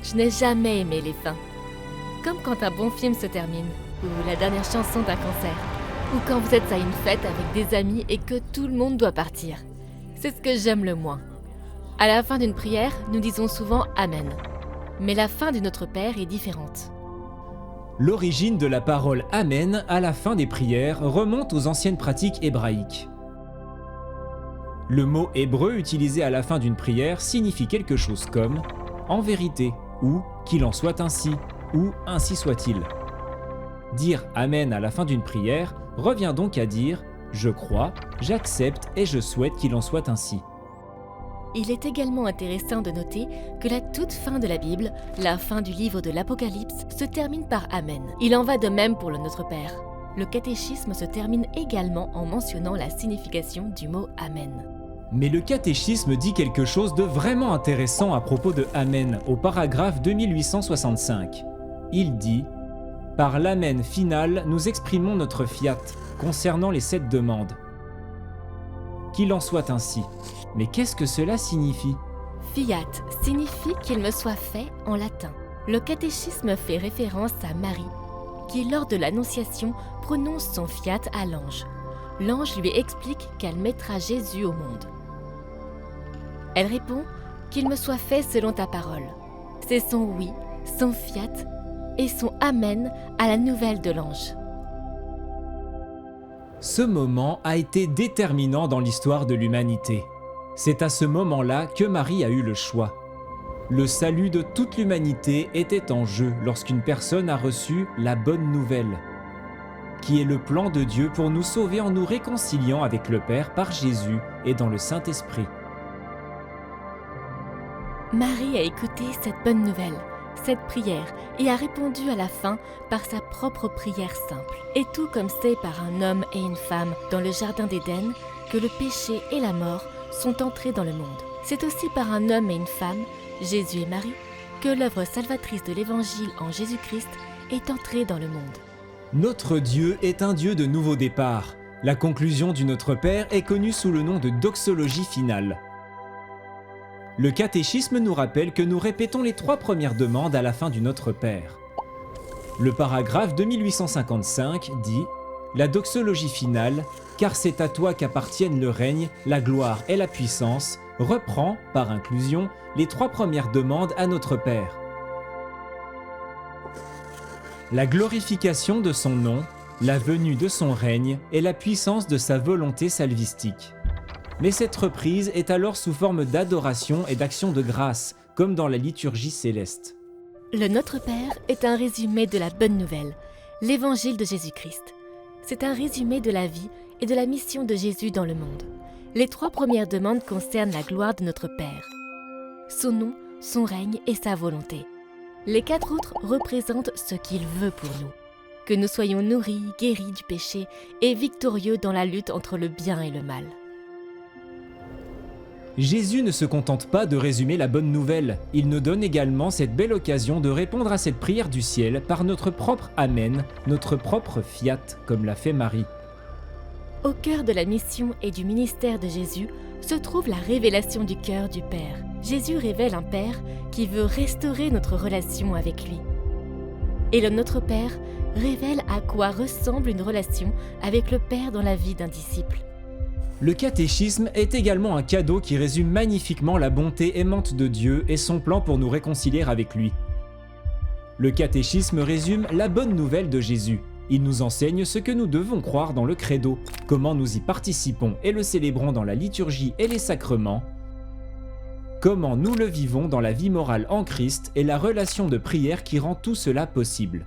Je n'ai jamais aimé les fins. Comme quand un bon film se termine, ou la dernière chanson d'un concert, ou quand vous êtes à une fête avec des amis et que tout le monde doit partir. C'est ce que j'aime le moins. À la fin d'une prière, nous disons souvent « Amen ». Mais la fin du Notre Père est différente. L'origine de la parole « Amen » à la fin des prières remonte aux anciennes pratiques hébraïques. Le mot hébreu utilisé à la fin d'une prière signifie quelque chose comme « en vérité » ou « qu'il en soit ainsi » ou « ainsi soit-il ». Dire « Amen » à la fin d'une prière revient donc à dire « je crois, j'accepte et je souhaite qu'il en soit ainsi ». Il est également intéressant de noter que la toute fin de la Bible, la fin du livre de l'Apocalypse, se termine par « Amen ». Il en va de même pour le Notre Père. Le catéchisme se termine également en mentionnant la signification du mot « Amen ». Mais le catéchisme dit quelque chose de vraiment intéressant à propos de Amen au paragraphe 2865. Il dit « Par l'Amen final, nous exprimons notre fiat concernant les 7 demandes. Qu'il en soit ainsi. » Mais qu'est-ce que cela signifie ? Fiat signifie qu'il me soit fait en latin. Le catéchisme fait référence à Marie, qui lors de l'Annonciation prononce son fiat à l'ange. L'ange lui explique qu'elle mettra Jésus au monde. Elle répond qu'il me soit fait selon ta parole. C'est son oui, son fiat et son amen à la nouvelle de l'ange. Ce moment a été déterminant dans l'histoire de l'humanité. C'est à ce moment-là que Marie a eu le choix. Le salut de toute l'humanité était en jeu lorsqu'une personne a reçu la bonne nouvelle, qui est le plan de Dieu pour nous sauver en nous réconciliant avec le Père par Jésus et dans le Saint-Esprit. Marie a écouté cette bonne nouvelle, cette prière, et a répondu à la fin par sa propre prière simple. Et tout comme c'est par un homme et une femme dans le jardin d'Éden que le péché et la mort sont entrés dans le monde. C'est aussi par un homme et une femme, Jésus et Marie, que l'œuvre salvatrice de l'Évangile en Jésus-Christ est entrée dans le monde. Notre Dieu est un Dieu de nouveau départ. La conclusion du Notre Père est connue sous le nom de doxologie finale. Le catéchisme nous rappelle que nous répétons les 3 premières demandes à la fin du Notre Père. Le paragraphe 2855 dit « La doxologie finale, car c'est à toi qu'appartiennent le règne, la gloire et la puissance », reprend, par inclusion, les 3 premières demandes à Notre Père. La glorification de son nom, la venue de son règne et la puissance de sa volonté salvistique. Mais cette reprise est alors sous forme d'adoration et d'action de grâce, comme dans la liturgie céleste. Le Notre Père est un résumé de la bonne nouvelle, l'Évangile de Jésus-Christ. C'est un résumé de la vie et de la mission de Jésus dans le monde. Les 3 premières demandes concernent la gloire de notre Père, son nom, son règne et sa volonté. Les 4 autres représentent ce qu'il veut pour nous. Que nous soyons nourris, guéris du péché et victorieux dans la lutte entre le bien et le mal. Jésus ne se contente pas de résumer la bonne nouvelle, il nous donne également cette belle occasion de répondre à cette prière du ciel par notre propre Amen, notre propre Fiat, comme l'a fait Marie. Au cœur de la mission et du ministère de Jésus se trouve la révélation du cœur du Père. Jésus révèle un Père qui veut restaurer notre relation avec lui. Et le Notre Père révèle à quoi ressemble une relation avec le Père dans la vie d'un disciple. Le catéchisme est également un cadeau qui résume magnifiquement la bonté aimante de Dieu et son plan pour nous réconcilier avec lui. Le catéchisme résume la bonne nouvelle de Jésus. Il nous enseigne ce que nous devons croire dans le credo, comment nous y participons et le célébrons dans la liturgie et les sacrements, comment nous le vivons dans la vie morale en Christ et la relation de prière qui rend tout cela possible.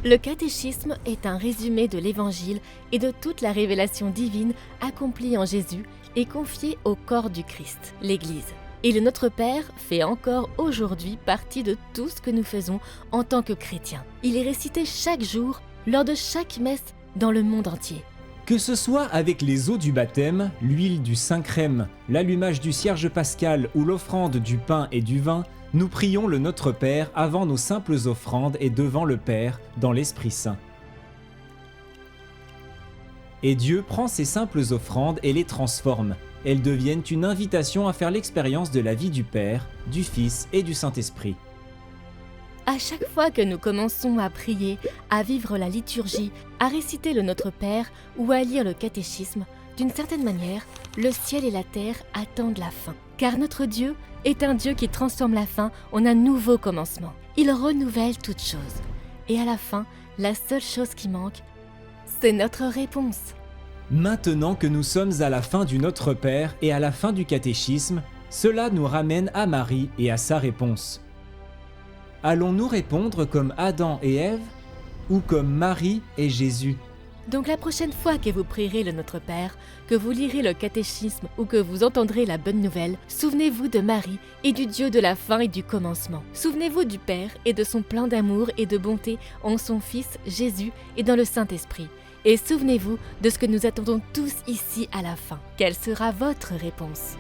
Le catéchisme est un résumé de l'Évangile et de toute la révélation divine accomplie en Jésus et confiée au corps du Christ, l'Église. Et le Notre Père fait encore aujourd'hui partie de tout ce que nous faisons en tant que chrétiens. Il est récité chaque jour, lors de chaque messe, dans le monde entier. Que ce soit avec les eaux du baptême, l'huile du Saint-Crème, l'allumage du cierge pascal ou l'offrande du pain et du vin, nous prions le Notre Père avant nos simples offrandes et devant le Père, dans l'Esprit Saint. Et Dieu prend ces simples offrandes et les transforme. Elles deviennent une invitation à faire l'expérience de la vie du Père, du Fils et du Saint-Esprit. À chaque fois que nous commençons à prier, à vivre la liturgie, à réciter le Notre Père ou à lire le catéchisme, d'une certaine manière, le ciel et la terre attendent la fin. Car notre Dieu est un Dieu qui transforme la fin en un nouveau commencement. Il renouvelle toutes choses. Et à la fin, la seule chose qui manque, c'est notre réponse. Maintenant que nous sommes à la fin du Notre Père et à la fin du catéchisme, cela nous ramène à Marie et à sa réponse. Allons-nous répondre comme Adam et Ève ou comme Marie et Jésus? Donc la prochaine fois que vous prierez le Notre Père, que vous lirez le catéchisme ou que vous entendrez la bonne nouvelle, souvenez-vous de Marie et du Dieu de la fin et du commencement. Souvenez-vous du Père et de son plein d'amour et de bonté en son Fils Jésus et dans le Saint-Esprit. Et souvenez-vous de ce que nous attendons tous ici à la fin. Quelle sera votre réponse ?